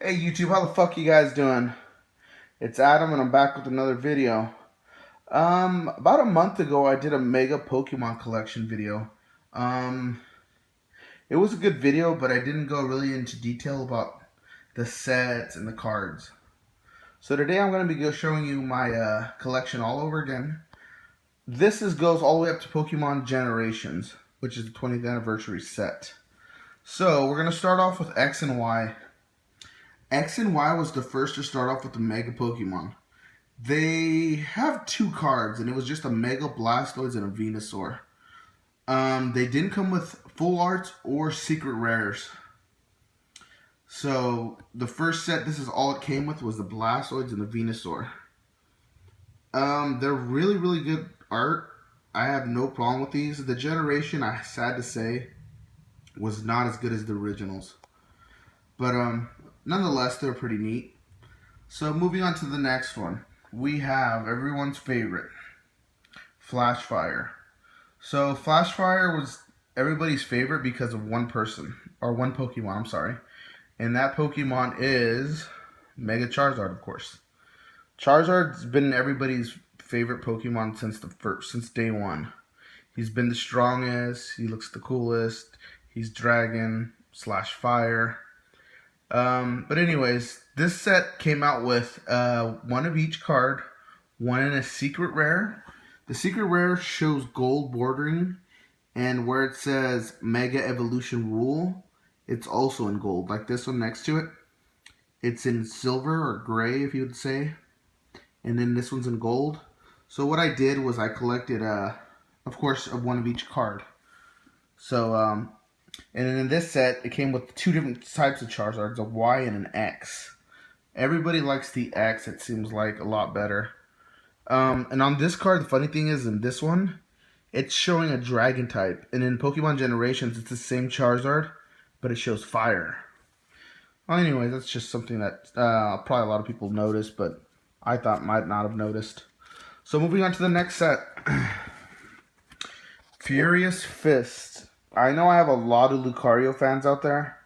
Hey YouTube, how the fuck you guys doing? It's Adam and I'm back with another video. About a month ago I did a mega Pokemon collection video. Um, it was a good video, but I didn't go really into detail about the sets and the cards. So today I'm going to be showing you my collection all over again. Goes all the way up to Pokemon Generations, which is the 20th anniversary set. So we're going to start off with X and Y. X and Y was the first to start off with the Mega Pokemon. They have two cards, and it was just a Mega Blastoise and a Venusaur. They didn't come with full arts or secret rares. So the first set, this is all it came with, was the Blastoise and the Venusaur. They're really, really good art. I have no problem with these. The generation, I sad to say, was not as good as the originals. But nonetheless, they're pretty neat. So moving on to the next one, we have everyone's favorite, Flashfire. So Flashfire was everybody's favorite because of one person, or one Pokemon, I'm sorry. And that Pokemon is Mega Charizard, of course. Charizard's been everybody's favorite Pokemon since day one. He's been the strongest, he looks the coolest, he's dragon slash fire. But anyways, this set came out with one of each card, one in a secret rare. The secret rare shows gold bordering, and where it says Mega Evolution Rule, it's also in gold. Like this one next to it, it's in silver or gray, if you would say. And then this one's in gold. So what I did was I collected, of course, one of each card. So, and then in this set, it came with two different types of Charizards, a Y and an X. Everybody likes the X, it seems like, a lot better. And on this card, the funny thing is, in this one, it's showing a Dragon type. And in Pokemon Generations, it's the same Charizard, but it shows fire. Well, anyways, that's just something that probably a lot of people noticed, but I thought might not have noticed. So moving on to the next set. Furious Fist. I know I have a lot of Lucario fans out there,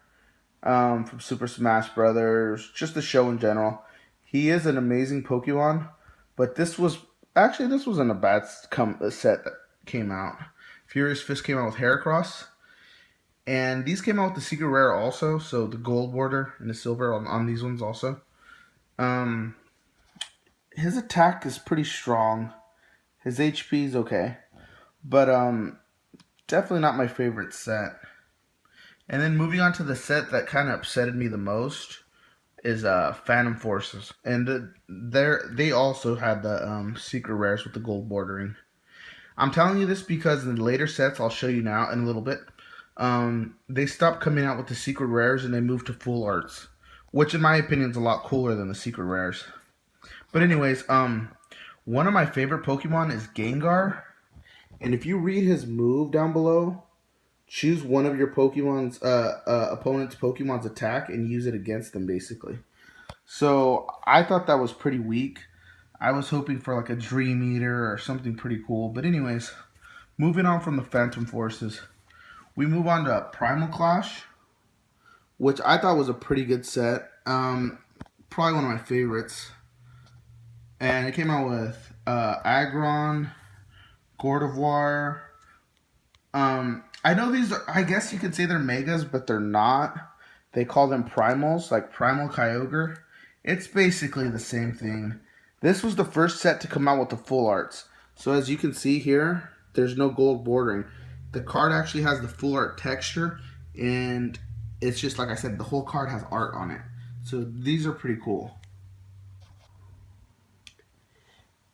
from Super Smash Brothers, just the show in general. He is an amazing Pokemon, but this wasn't a bad set that came out. Furious Fist came out with Heracross, and these came out with the secret rare also, so the gold border and the silver on these ones also. His attack is pretty strong. His HP is okay, but definitely not my favorite set. And then moving on to the set that kind of upsetted me the most is Phantom Forces, and they also had the secret rares with the gold bordering. I'm telling you this because in the later sets, I'll show you now in a little bit, they stopped coming out with the secret rares and they moved to full arts, which in my opinion is a lot cooler than the secret rares. But anyways, one of my favorite Pokemon is Gengar, and if you read his move down below, choose one of your Pokemon's opponent's Pokemon's attack and use it against them, basically. So I thought that was pretty weak. I was hoping for like a Dream Eater or something pretty cool. But anyways, moving on from the Phantom Forces, we move on to Primal Clash, which I thought was a pretty good set. Probably one of my favorites. And it came out with Aggron, Gardevoir. I know these are, I guess you could say they're megas, but they're not. They call them primals, like Primal Kyogre. It's basically the same thing. This was the first set to come out with the full arts. So as you can see here, there's no gold bordering. The card actually has the full art texture, and it's just like I said, the whole card has art on it. So these are pretty cool.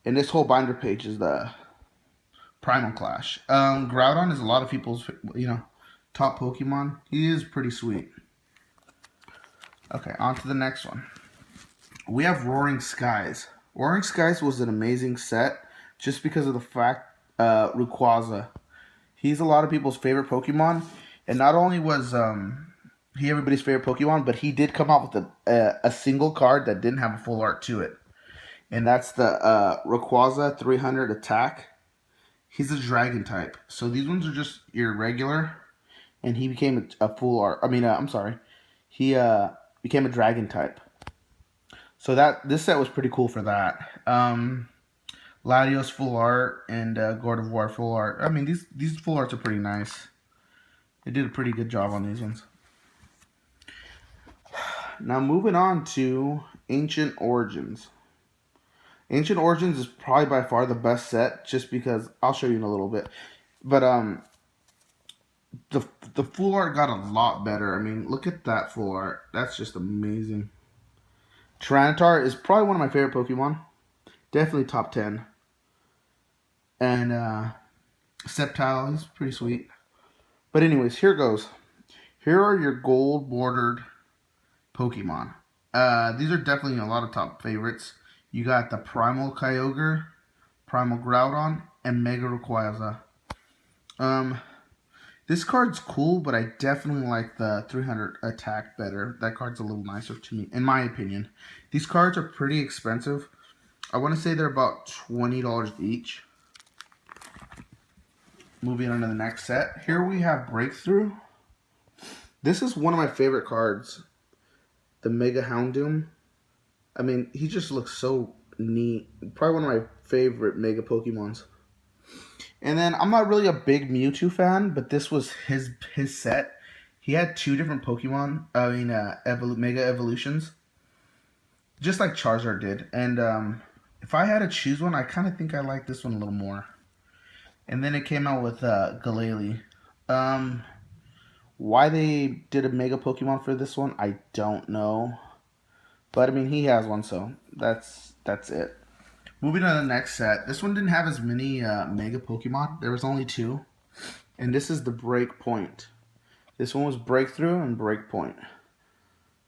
And this whole binder page is the Primal Clash. Groudon is a lot of people's, top Pokemon. He is pretty sweet. Okay, on to the next one. We have Roaring Skies. Roaring Skies was an amazing set just because of the fact Rayquaza. He's a lot of people's favorite Pokemon, and not only was he everybody's favorite Pokemon, but he did come out with a single card that didn't have a full art to it, and that's the Rayquaza 300 attack. He's a dragon type, so these ones are just your regular, and he became a full art. I'm sorry, he became a dragon type. So this set was pretty cool for that. Latios full art and Gardevoir full art. I mean, these full arts are pretty nice. They did a pretty good job on these ones. Now moving on to Ancient Origins. Ancient Origins is probably by far the best set, just because I'll show you in a little bit. But the full art got a lot better. I mean, look at that full art. That's just amazing. Tyranitar is probably one of my favorite Pokemon. Definitely top 10. And Sceptile, he's pretty sweet. But anyways, here goes. Here are your gold bordered Pokemon. These are definitely a lot of top favorites. You got the Primal Kyogre, Primal Groudon, and Mega Rayquaza. This card's cool, but I definitely like the 300 attack better. That card's a little nicer to me, in my opinion. These cards are pretty expensive. I want to say they're about $20 each. Moving on to the next set. Here we have Breakthrough. This is one of my favorite cards. The Mega Houndoom. I mean, he just looks so neat. Probably one of my favorite Mega Pokemons. And then, I'm not really a big Mewtwo fan, but this was his set. He had 2 different Pokemon, Mega Evolutions. Just like Charizard did. And if I had to choose one, I kind of think I like this one a little more. And then it came out with Glalie. Why they did a Mega Pokemon for this one, I don't know. But, I mean, he has one, so that's it. Moving on to the next set. This one didn't have as many Mega Pokemon. There was only 2. And this is the Breakpoint. This one was Breakthrough and Breakpoint.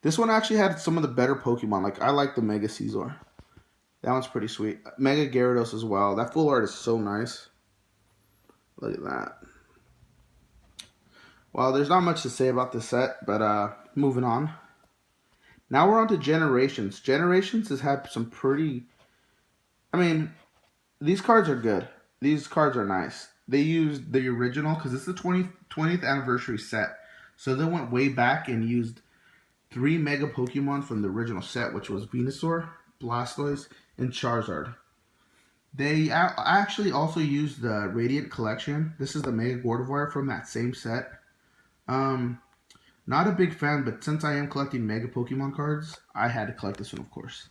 This one actually had some of the better Pokemon. Like, I like the Mega Caesar. That one's pretty sweet. Mega Gyarados as well. That full art is so nice. Look at that. Well, there's not much to say about this set, but moving on. Now we're on to Generations. Generations has had some pretty... I mean, these cards are good. These cards are nice. They used the original, because it's the 20th anniversary set. So they went way back and used 3 Mega Pokemon from the original set, which was Venusaur, Blastoise, and Charizard. They actually also used the Radiant Collection. This is the Mega Gardevoir from that same set. Not a big fan, but since I am collecting Mega Pokemon cards, I had to collect this one, of course.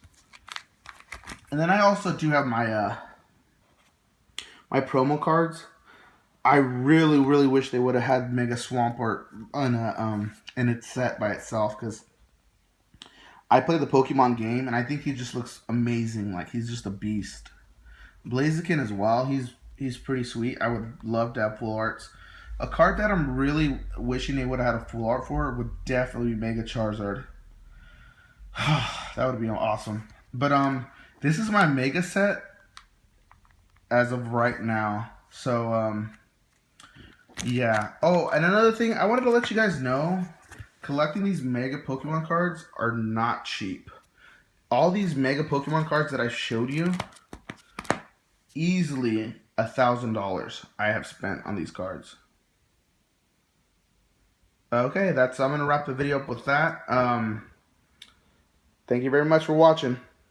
And then I also do have my my promo cards. I really, really wish they would have had Mega Swampert in its set by itself, because I play the Pokemon game and I think he just looks amazing. Like, he's just a beast. Blaziken as well. He's pretty sweet. I would love to have full arts. A card that I'm really wishing they would have had a full art for would definitely be Mega Charizard. That would be awesome. But this is my Mega set as of right now. So yeah. Oh, and another thing, I wanted to let you guys know, collecting these Mega Pokemon cards are not cheap. All these Mega Pokemon cards that I showed you, easily $1,000 I have spent on these cards. Okay, I'm going to wrap the video up with that. Thank you very much for watching.